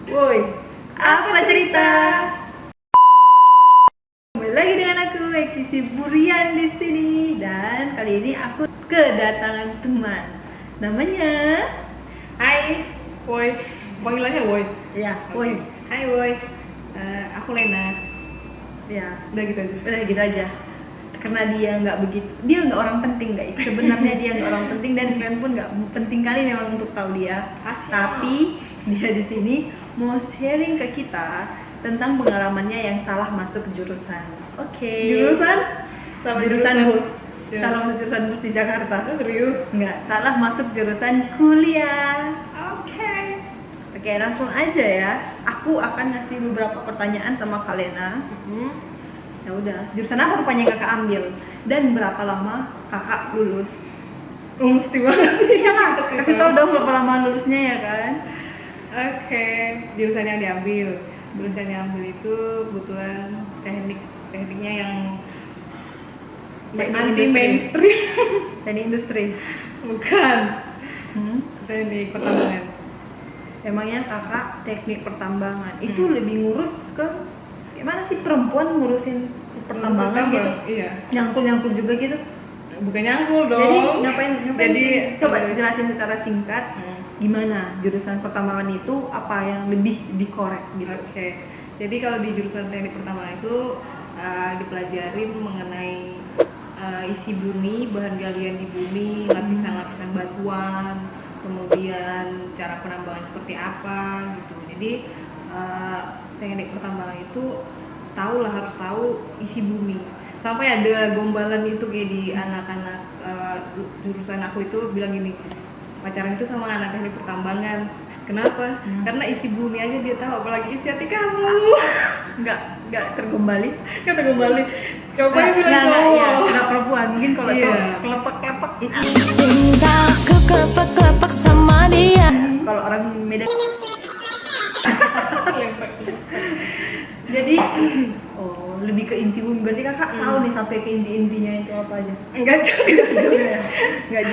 Woi, apa cerita? Kembali lagi dengan aku Eki Siburian di sini dan kali ini aku kedatangan teman. Namanya Hai, Woi. Panggilannya Woi. ya, Oke. woi. Hai Woi. Aku Lena. Ya, Udah gitu aja. udah gitu aja. Karena dia nggak orang penting guys. Sebenarnya dia nggak orang penting dan kalian pun nggak penting kali memang untuk tahu dia. Asyik. Tapi dia di sini mau sharing ke kita tentang pengalamannya yang salah masuk jurusan. Oke. Jurusan? Sama Jurusan bus. Ya. Salah masuk jurusan bus di Jakarta. Serius? Enggak, salah masuk jurusan kuliah. Oke. Oke, langsung aja ya. Aku akan ngasih beberapa pertanyaan sama Kalena. Ya udah, jurusan apa rupanya yang kakak ambil dan berapa lama kakak lulus? Mesti banget. Iya lah, kasih tahu dong berapa lama lulusnya ya kan? Oke. Jurusan yang diambil. Jurusan yang diambil itu kebetulan tekniknya yang Teknik anti industri. mainstream. Teknik industri. Bukan. Hmm? Teknik pertambangan. Emangnya kakak teknik pertambangan itu lebih ngurus ke gimana sih perempuan ngurusin pertambangan gitu? Iya. Nyangkul juga gitu. Bukan nyangkul dong. Jadi ngapain Jadi sih? Coba jelasin secara singkat gimana jurusan pertambangan itu apa yang lebih dikorek gitu. Oke. Jadi kalau di jurusan teknik pertama itu dipelajarin mengenai isi bumi, bahan galian di bumi, lapisan-lapisan batuan, kemudian cara penambangan seperti apa gitu. Jadi teknik pertambangan itu harus tahu isi bumi. Sampai ada gombalan itu kayak di anak-anak jurusan aku itu bilang gini, pacaran itu sama anak teknik pertambangan. Kenapa? Karena isi bumi aja dia tahu, apalagi isi hati kamu. Nggak tergombali. Kata kembali. Coba bilang Nggak, cowok. ya, nggak perempuan. Mungkin kalau Iya. cowok kelepek-kelepek. Cinta aku kelepek-kelepek sama dia. Kalau orang Medan. Jadi, oh lebih ke inti bumi. Berarti kakak tahu nih sampai ke inti-intinya itu apa aja? Enggak juga. Ya? Nggak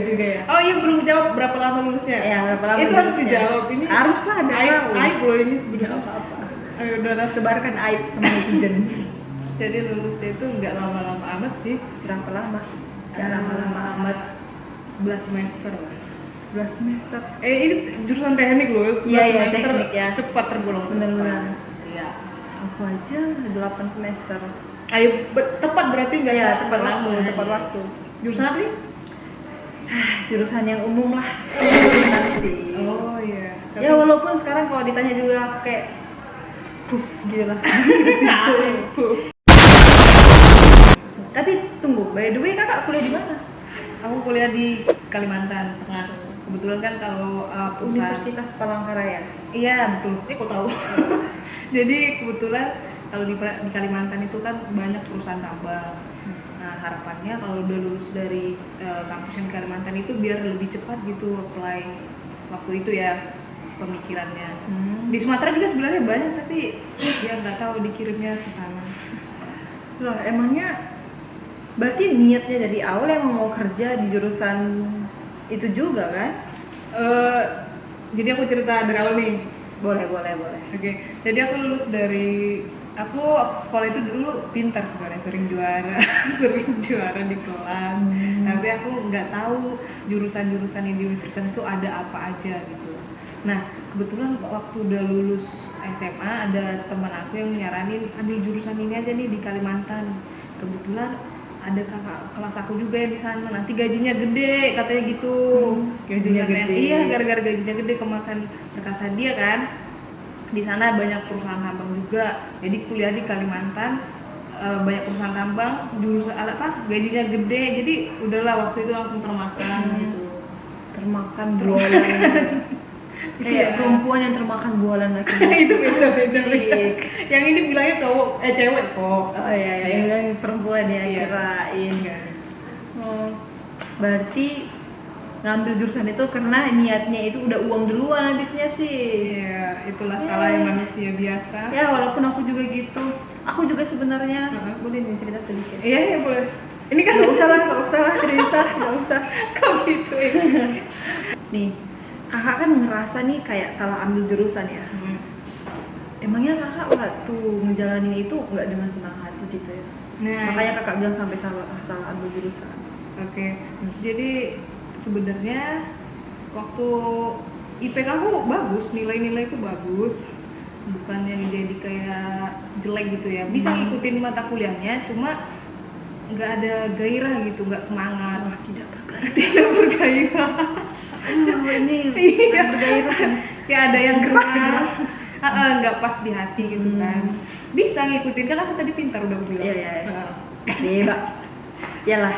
juga ya. Oh iya, belum jawab berapa lama lulusnya? Ya, berapa lama Itu harus lulusnya? dijawab ini. Harus lah, biar tahu. Aib loh ini Nggak sebenarnya. apa-apa. Ayo udah lah. Sebarkan aib sama netizen. Jadi lulusnya itu nggak lama-lama amat sih. Berapa lama? Ya lama-lama amat. 11 semester lah. 11 semester. Ini jurusan teknik loh, 11 Iya, semester teknik ya. cepat tergolong Benar-benar. Iya. Aku aja 8 semester. Ayo, tepat berarti nggak Ya, salah tepat lama. waktu, tepat waktu. Jurusan apa nih? Jurusan yang umum lah. Jurusan sih. Oh iya. Ya walaupun sekarang kalau ditanya juga aku kayak puff gila. Tapi tunggu, by the way kakak kuliah di mana? Aku kuliah di Kalimantan Tengah. Kebetulan kan kalau perusahaan Universitas Palangkaraya. iya betul. Ini kok tahu. Jadi kebetulan kalau di Kalimantan itu kan banyak perusahaan tambang. Nah harapannya kalau udah lulus dari kampus yang di Kalimantan itu biar lebih cepat gitu apply waktu itu ya pemikirannya. Di Sumatera juga sebenarnya banyak tapi ya nggak tahu dikirimnya ke sana. Loh emangnya berarti niatnya dari awal emang mau kerja di jurusan itu juga kan? Jadi aku cerita dari awal nih. Boleh. Oke, jadi aku lulus dari waktu sekolah itu dulu pintar sebenarnya, sering juara di kelas. Tapi aku nggak tahu jurusan-jurusan yang di universitas itu ada apa aja gitu. Nah, kebetulan waktu udah lulus SMA ada teman aku yang nyaranin ambil jurusan ini aja nih di Kalimantan. Kebetulan ada kakak kelas aku juga yang di sana. Nanti gajinya gede katanya gitu. Gajinya Jurusan gede. Iya, gara-gara gajinya gede kemakan kata dia kan. Di sana banyak perusahaan tambang juga, jadi kuliah di Kalimantan banyak perusahaan tambang, jurusan gajinya gede, jadi udahlah waktu itu langsung termakan gitu. Termakan bualan. Kayak perempuan yang termakan bualan laki-laki. Itu beda. Asik. Yang ini bilangnya cewek kok. Oh iya, yang perempuan ya Iya. kirain. Oh, berarti ngambil jurusan itu karena niatnya itu udah uang duluan habisnya sih. Iya, itulah salahnya manusia biasa. Ya walaupun aku juga gitu. Aku juga sebenarnya boleh nih cerita sedikit. Iya boleh. Ini kan Nggak usah lah cerita, nggak usah. kok gitu ya. Nih, kakak kan ngerasa nih kayak salah ambil jurusan ya. Emangnya kakak waktu ngejalanin itu nggak dengan senang hati gitu ya? Nah, Makanya kakak bilang sampai salah ambil jurusan. oke. Jadi sebenarnya waktu IPK aku bagus, nilai-nilai itu bagus. Bukan yang jadi kayak jelek gitu ya. Bisa ngikutin mata kuliahnya, cuma nggak ada gairah gitu, nggak semangat. Wah, tidak bergairah. Tidak bergairah. Ini Iya. bergairah. Kayak ada yang gerak. Nggak pas di hati gitu kan. Bisa ngikutin, kan aku tadi pintar udah bilang. Iya, iya. Bebak. Iyalah.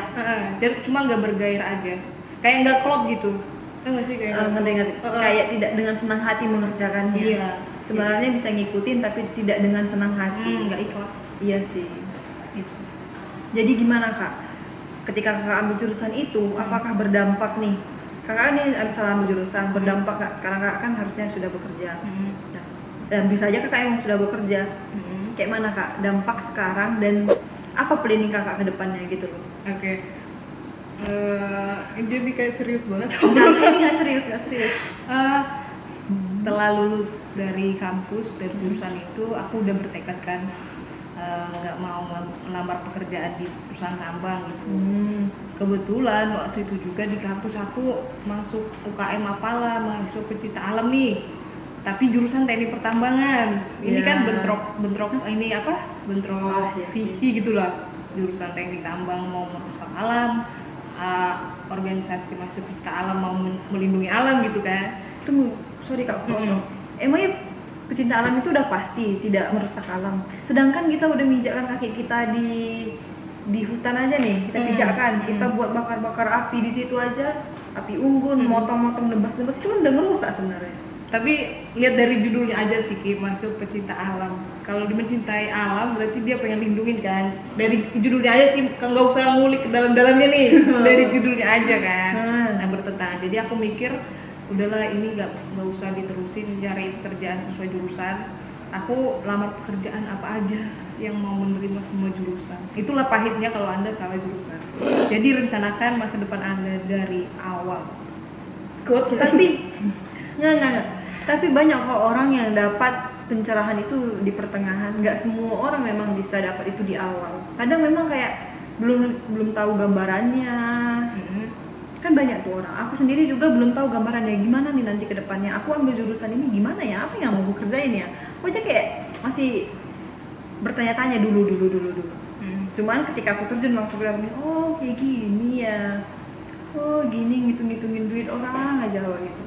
Jadi cuma nggak bergairah aja. Kayak nggak klop gitu. Tahu nggak sih kayak Ngerti. Kayak tidak dengan senang hati mengerjakannya. Iya. Sebenarnya bisa ngikutin tapi tidak dengan senang hati. nggak ikhlas. Iya sih. Gitu. Jadi gimana kak? Ketika kakak ambil jurusan itu, apakah berdampak nih? Kakak ini salah ambil jurusan, berdampak kak? Sekarang kakak kan harusnya sudah bekerja. Nah, dan bisa aja kakak emang sudah bekerja. Kayak mana kak? Dampak sekarang dan apa planning kakak ke depannya gitu loh? Oke. Jadi kayak serius banget. Nah, ini nggak serius. Setelah lulus dari kampus dari jurusan itu, aku udah bertekad kan nggak mau melamar pekerjaan di perusahaan tambang gitu. Kebetulan waktu itu juga di kampus aku masuk UKM apalah, mahasiswa pecinta alam nih. Tapi jurusan teknik pertambangan. Ini Ya. kan bentrok ini apa? Bentrok ya. visi gitulah. Jurusan teknik tambang mau merusak alam, organisasi mahasiswa pecinta alam mau melindungi alam gitu kan. Tunggu, sorry kak, potong. Emangnya pecinta alam itu udah pasti tidak merusak alam. Sedangkan kita udah mijakkan kaki kita di hutan aja nih, kita pijakkan, kita buat bakar-bakar api di situ aja, api unggun, motong-motong, nebas-nebas itu kan udah merusak sebenarnya. Tapi lihat dari judulnya aja sih Ki, masuk pecinta alam. Kalau dia mencintai alam berarti dia pengen lindungin kan. Dari judulnya aja sih, nggak usah ngulik ke dalam-dalamnya nih. Dari judulnya aja kan. Nah, bertentangan. Jadi aku mikir udahlah ini nggak usah diterusin cari pekerjaan sesuai jurusan. Aku lamar pekerjaan apa aja yang mau menerima semua jurusan. Itulah pahitnya kalau Anda salah jurusan. Jadi rencanakan masa depan Anda dari awal. Quotes tapi nggak. Tapi banyak kok orang yang dapat pencerahan itu di pertengahan. Nggak semua orang memang bisa dapat itu di awal. Kadang memang kayak belum tahu gambarannya. Kan banyak tuh orang. Aku sendiri juga belum tahu gambarannya gimana nih nanti ke depannya. Aku ambil jurusan ini gimana ya? Apa yang mau aku kerjain ya? Aku aja kayak masih bertanya-tanya dulu. Cuman ketika aku terjun masuk ke dalam ini, oh kayak gini ya. Oh gini ngitung-ngitungin duit orang aja awal gitu.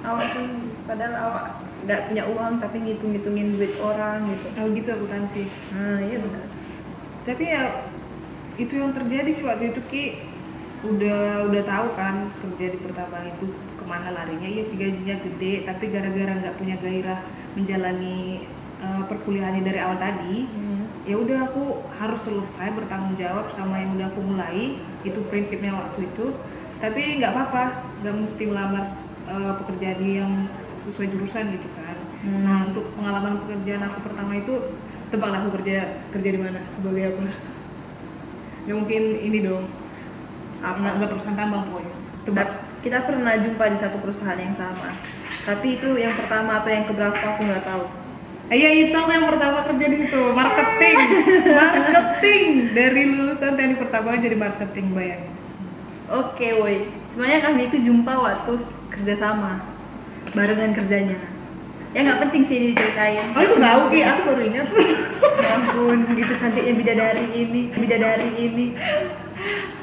Awal tuh padahal awak nggak punya uang tapi ngitung-ngitungin duit orang gitu. Oh gitu akuntansi. Nah iya benar. Tapi ya itu yang terjadi sih waktu itu Ki. Udah tahu kan kerja di pertambangan itu kemana larinya. Iya sih gajinya gede, tapi gara-gara nggak punya gairah menjalani perkuliahan dari awal tadi, ya udah aku harus selesai bertanggung jawab sama yang udah aku mulai. Itu prinsipnya waktu itu. Tapi nggak apa-apa, nggak mesti melamar pekerjaan yang sesuai jurusan gitu kan. Nah untuk pengalaman pekerjaan aku pertama itu, tebaklah aku kerja di mana sebagai apa? Ya mungkin ini dong. Nggak perusahaan tambang pokoknya. Tebak. Kita pernah jumpa di satu perusahaan yang sama. Tapi itu yang pertama atau yang keberapa aku nggak tahu. Iya itu aku yang pertama kerja di situ, marketing dari lulusan teknik pertambangan jadi marketing, bayangin. Oke, woi. Sebenarnya kami itu jumpa waktu kerja sama, barengan kerjanya. Ya nggak penting sih ini diceritain. Oh itu tahu Ki, aku baru ingat. Ya ampun, gitu cantiknya bidadari ini.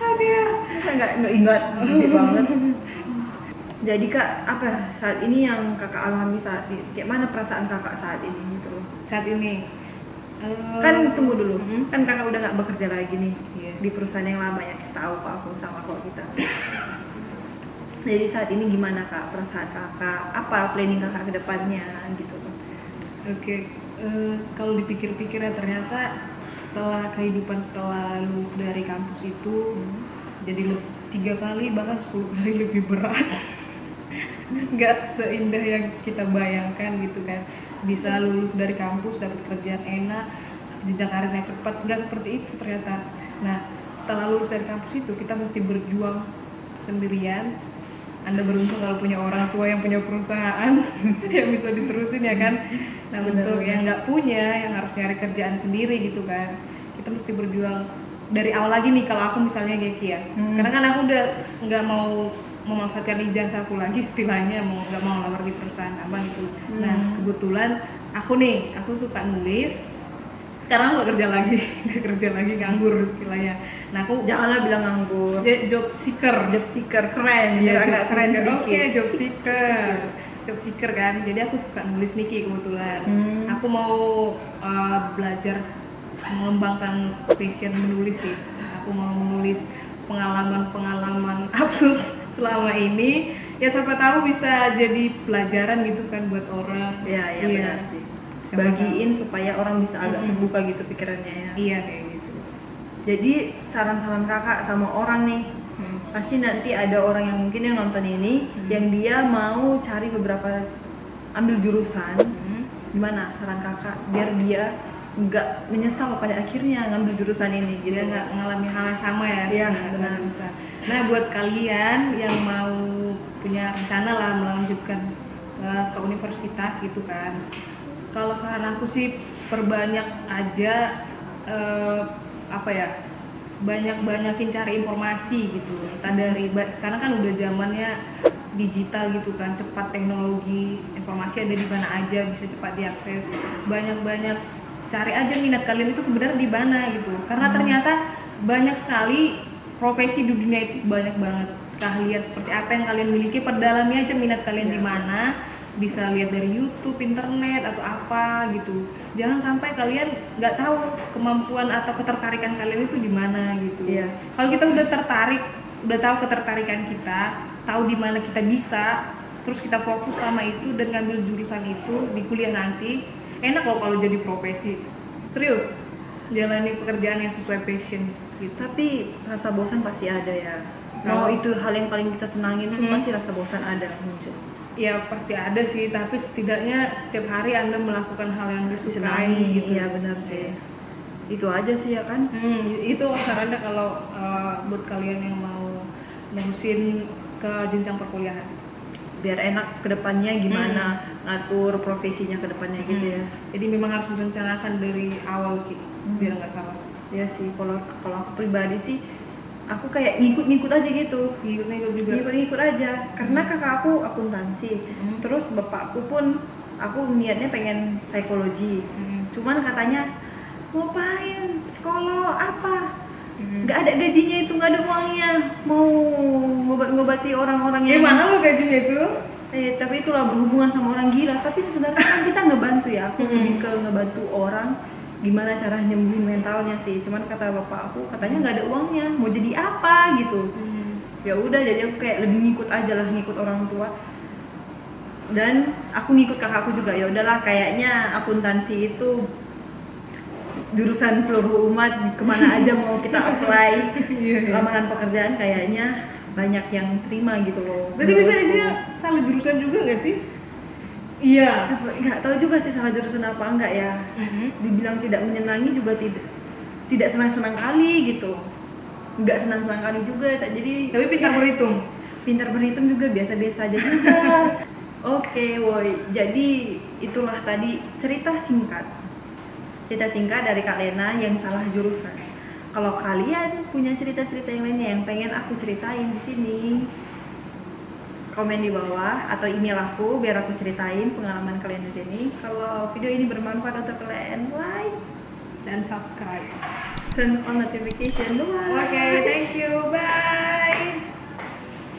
Aduh. Masa nggak ingat, cantik banget. Jadi kak, apa saat ini yang kakak alami saat ini? Kayak mana perasaan kakak saat ini gitu loh? Saat ini Kan tunggu dulu, kan kakak udah nggak bekerja lagi nih Iya. di perusahaan yang lama ya, kita tahu kok aku sama kok kita. Jadi saat ini gimana kak perasaan kakak? Apa planning kakak ke depannya gitu loh? Oke, kalau dipikir-pikir ya ternyata setelah kehidupan setelah lulus dari kampus itu jadi 3 kali bahkan 10 kali lebih berat. Nggak seindah yang kita bayangkan gitu kan. Bisa lulus dari kampus dapat kerjaan enak, jenjang karirnya cepat, nggak seperti itu ternyata. Nah setelah lulus dari kampus itu kita mesti berjuang sendirian Anda beruntung kalau punya orang tua yang punya perusahaan yang bisa diterusin ya kan. Nah untuk yang nggak punya, yang harus nyari kerjaan sendiri gitu kan, kita mesti berjuang dari awal lagi nih. Kalau aku misalnya Geki ya, karena kan aku udah nggak mau memanfaatkan ijazahku lagi istilahnya, nggak mau lamar di perusahaan abang gitu. Nah kebetulan aku suka nulis. Sekarang aku nggak kerja lagi nganggur istilahnya. Nah aku Janganlah bilang nganggur. job seeker Keren, ya, agak keren sedikit. Oke, job seeker kan. Jadi aku suka nulis Niki kebetulan. Aku mau belajar mengembangkan passion menulis sih. Aku mau menulis pengalaman absurd selama ini. Ya siapa tahu bisa jadi pelajaran gitu kan buat orang. Iya, benar sih. Siapa Bagiin supaya orang bisa agak terbuka gitu pikirannya ya. Iya kayak gitu. Jadi saran-saran kakak sama orang nih, pasti nanti ada orang yang mungkin yang nonton ini, yang dia mau cari beberapa, ambil jurusan. Gimana saran kakak biar dia nggak menyesal pada akhirnya ngambil jurusan ini gitu? Dia nggak ngalami hal yang sama ya. Iya, Nggak benar. sama. Nah buat kalian yang mau punya rencana lah melanjutkan ke universitas gitu kan, kalau saran aku sih perbanyak aja banyakin cari informasi gitu. Entah dari sekarang kan udah zamannya digital gitu kan, cepat teknologi, informasi ada di mana aja, bisa cepat diakses. Banyak cari aja minat kalian itu sebenarnya di mana gitu. Karena ternyata banyak sekali profesi di dunia itu, banyak banget keahlian seperti apa yang kalian miliki, perdalami aja minat kalian di mana. Bisa lihat dari YouTube, internet atau apa gitu. Jangan sampai kalian nggak tahu kemampuan atau ketertarikan kalian itu di mana gitu. Iya. Kalau kita udah tertarik, udah tahu ketertarikan kita, tahu di mana kita bisa, terus kita fokus sama itu dan ngambil jurusan itu di kuliah nanti, enak loh kalau jadi profesi. Serius, jalani pekerjaan yang sesuai passion gitu. Tapi rasa bosan pasti ada ya. Mau itu hal yang paling kita senangin pun pasti rasa bosan ada muncul. Ya pasti ada sih, tapi setidaknya setiap hari Anda melakukan hal yang disukai Senangi, gitu. iya benar sih. Itu aja sih ya kan. Itu sarannya kalau buat kalian yang mau nerusin ke jenjang perkuliahan. Biar enak kedepannya gimana ngatur profesinya kedepannya gitu ya. Jadi memang harus direncanakan dari awal Ki, biar nggak salah. Ya sih, kalau aku pribadi sih, aku kayak ngikut-ngikut aja gitu. Ngikut-ngikut juga. Ngikut-ngikut aja, karena kakak aku akuntansi, terus bapakku pun aku niatnya pengen psikologi. Cuman katanya ngapain sekolah apa? Nggak ada gajinya itu, nggak ada uangnya. Mau ngobati orang-orang yang Mahal lo gajinya itu? tapi itulah berhubungan sama orang gila. Tapi sebenarnya kan kita ngebantu ya, aku lebih ke ngebantu orang gimana cara nyembuhin mentalnya sih. Cuman kata bapak aku katanya nggak ada uangnya, mau jadi apa gitu. Ya udah, jadi aku kayak lebih ngikut aja lah, ngikut orang tua. Dan aku ngikut kakakku juga, ya udahlah kayaknya akuntansi itu jurusan seluruh umat, kemana aja mau kita apply lamaran pekerjaan kayaknya banyak yang terima gitu loh. Berarti bisa di sini salah jurusan juga nggak sih? Iya. Nggak tahu juga sih salah jurusan apa enggak ya. Dibilang tidak menyenangi juga tidak senang-senang kali gitu. Nggak senang-senang kali juga, jadi. Tapi pintar berhitung. Pintar berhitung juga biasa-biasa aja juga. Oke, woi. Jadi itulah tadi cerita singkat dari Kak Lena yang salah jurusan. Kalau kalian punya cerita-cerita yang lainnya yang pengen aku ceritain di sini, komen di bawah atau email aku biar aku ceritain pengalaman kalian di sini. Kalau video ini bermanfaat untuk kalian, like Dan subscribe. turn on notification. Bye. Oke,